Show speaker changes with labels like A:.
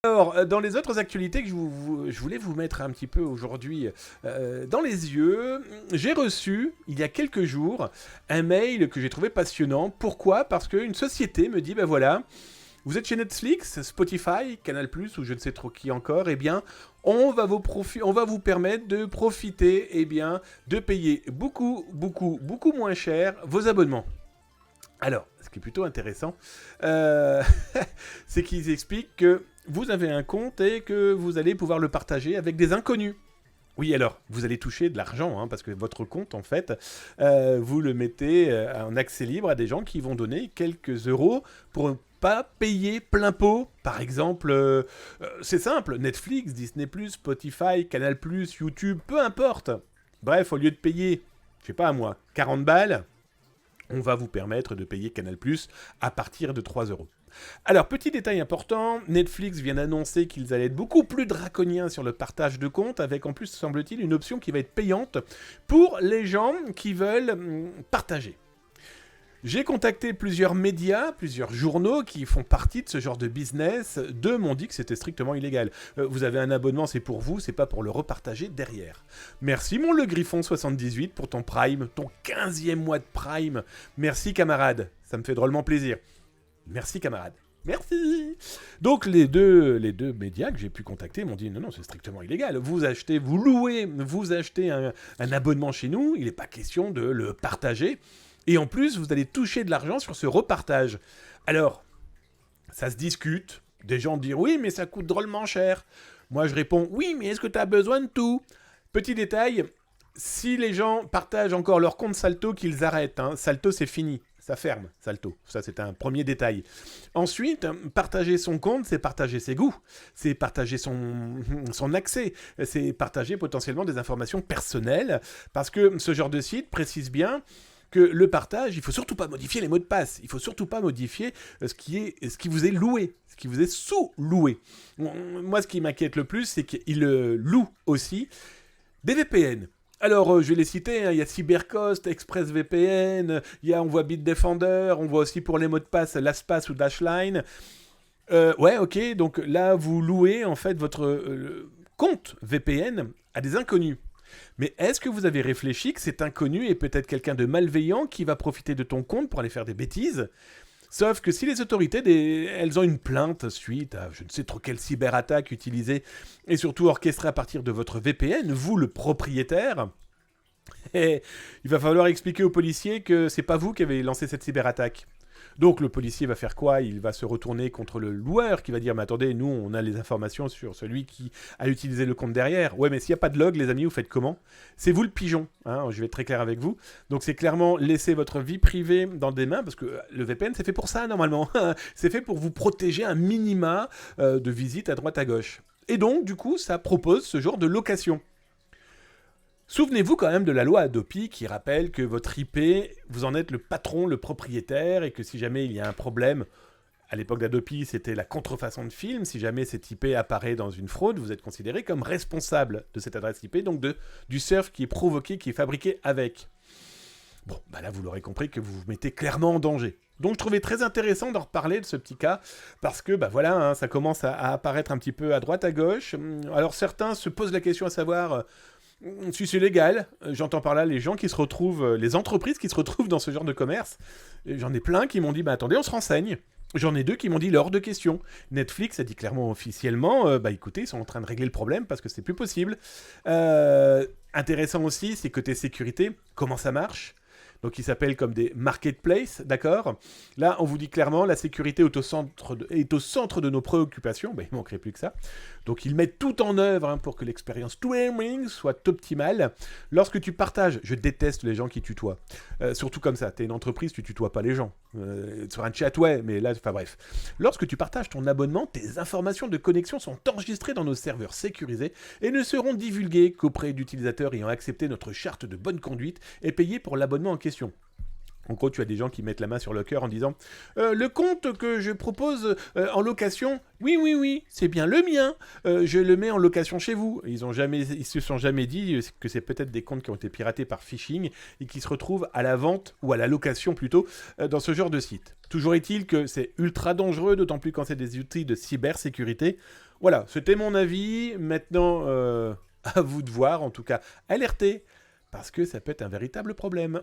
A: Alors, dans les autres actualités que je voulais vous mettre un petit peu aujourd'hui dans les yeux, j'ai reçu, il y a quelques jours, un mail que j'ai trouvé passionnant. Pourquoi ? Parce qu'une société me dit, ben voilà, vous êtes chez Netflix, Spotify, Canal+, ou je ne sais trop qui encore, eh bien, on va vous permettre de profiter, eh bien, de payer beaucoup, beaucoup, beaucoup moins cher vos abonnements. Alors, ce qui est plutôt intéressant, euh, c'est qu'ils expliquent que vous avez un compte et que vous allez pouvoir le partager avec des inconnus. Oui, alors, vous allez toucher de l'argent, hein, parce que votre compte, en fait, vous le mettez en accès libre à des gens qui vont donner quelques euros pour ne pas payer plein pot. Par exemple, c'est simple, Netflix, Disney+, Spotify, Canal+, YouTube, peu importe. Bref, au lieu de payer, je sais pas moi, 40 balles, on va vous permettre de payer Canal+ à partir de 3 euros. Alors, petit détail important, Netflix vient d'annoncer qu'ils allaient être beaucoup plus draconiens sur le partage de comptes, avec en plus, semble-t-il, une option qui va être payante pour les gens qui veulent partager. J'ai contacté plusieurs médias, plusieurs journaux qui font partie de ce genre de business. Deux m'ont dit que c'était strictement illégal. Vous avez un abonnement, c'est pour vous, c'est pas pour le repartager derrière. Merci mon Le Griffon 78 pour ton Prime, ton 15e mois de Prime. Merci camarade, ça me fait drôlement plaisir. Merci camarade. Merci. Donc les deux médias que j'ai pu contacter m'ont dit non, c'est strictement illégal. Vous achetez, vous louez, vous achetez un abonnement chez nous, il n'est pas question de le partager. Et en plus, vous allez toucher de l'argent sur ce repartage. Alors, ça se discute. Des gens disent oui, mais ça coûte drôlement cher. Moi, je réponds oui, mais est-ce que tu as besoin de tout ? Petit détail, si les gens partagent encore leur compte Salto, qu'ils arrêtent. Hein. Salto, c'est fini. Ça ferme, Salto. Ça, c'est un premier détail. Ensuite, partager son compte, c'est partager ses goûts. C'est partager son accès. C'est partager potentiellement des informations personnelles. Parce que ce genre de site précise bien que le partage, il faut surtout pas modifier les mots de passe. Il faut surtout pas modifier ce qui vous est loué, ce qui vous est sous-loué. Moi, ce qui m'inquiète le plus, c'est qu'il loue aussi des VPN. Alors, je vais les citer, hein. Il y a CyberCost, ExpressVPN, on voit Bitdefender, on voit aussi pour les mots de passe LastPass ou Dashline. Ouais, ok, donc là, vous louez en fait votre compte VPN à des inconnus. Mais est-ce que vous avez réfléchi que cet inconnu est peut-être quelqu'un de malveillant qui va profiter de ton compte pour aller faire des bêtises ? Sauf que si les autorités, elles ont une plainte suite à je ne sais trop quelle cyberattaque utilisée et surtout orchestrée à partir de votre VPN, vous le propriétaire, et il va falloir expliquer aux policiers que c'est pas vous qui avez lancé cette cyberattaque. Donc le policier va faire quoi ? Il va se retourner contre le loueur qui va dire « Mais attendez, nous on a les informations sur celui qui a utilisé le compte derrière. » Ouais, mais s'il n'y a pas de log, les amis, vous faites comment ? C'est vous le pigeon, hein, je vais être très clair avec vous. Donc c'est clairement laisser votre vie privée dans des mains, parce que le VPN c'est fait pour ça normalement. C'est fait pour vous protéger un minima de visites à droite à gauche. Et donc du coup ça propose ce genre de location. Souvenez-vous quand même de la loi Adopi qui rappelle que votre IP, vous en êtes le patron, le propriétaire, et que si jamais il y a un problème, à l'époque d'Adopi, c'était la contrefaçon de film, si jamais cette IP apparaît dans une fraude, vous êtes considéré comme responsable de cette adresse IP, donc du surf qui est provoqué, qui est fabriqué avec. Bon, bah là vous l'aurez compris que vous vous mettez clairement en danger. Donc je trouvais très intéressant d'en reparler de ce petit cas, parce que bah voilà, hein, ça commence à apparaître un petit peu à droite à gauche. Alors certains se posent la question à savoir... si c'est légal, j'entends par là les gens qui se retrouvent, les entreprises qui se retrouvent dans ce genre de commerce. J'en ai plein qui m'ont dit, bah attendez, on se renseigne. J'en ai deux qui m'ont dit, hors de question. Netflix a dit clairement officiellement, bah écoutez, ils sont en train de régler le problème parce que c'est plus possible. Intéressant aussi, c'est côté sécurité, comment ça marche ? Donc ils s'appellent comme des marketplaces, d'accord ? Là, on vous dit clairement, la sécurité est au centre de nos préoccupations. Ben, il ne manquerait plus que ça. Donc ils mettent tout en œuvre pour que l'expérience streaming soit optimale. Lorsque tu partages, je déteste les gens qui tutoient. Surtout comme ça, tu es une entreprise, tu tutoies pas les gens. Sur un chat, ouais, mais là, enfin bref. Lorsque tu partages ton abonnement, tes informations de connexion sont enregistrées dans nos serveurs sécurisés et ne seront divulguées qu'auprès d'utilisateurs ayant accepté notre charte de bonne conduite et payé pour l'abonnement en question. En gros, tu as des gens qui mettent la main sur le cœur en disant le compte que je propose en location, oui, oui, oui, c'est bien le mien. Je le mets en location chez vous. Ils se sont jamais dit que c'est peut-être des comptes qui ont été piratés par phishing et qui se retrouvent à la vente ou à la location plutôt dans ce genre de site. Toujours est-il que c'est ultra dangereux, d'autant plus quand c'est des outils de cybersécurité. Voilà, c'était mon avis. Maintenant, à vous de voir, en tout cas, alertez, parce que ça peut être un véritable problème.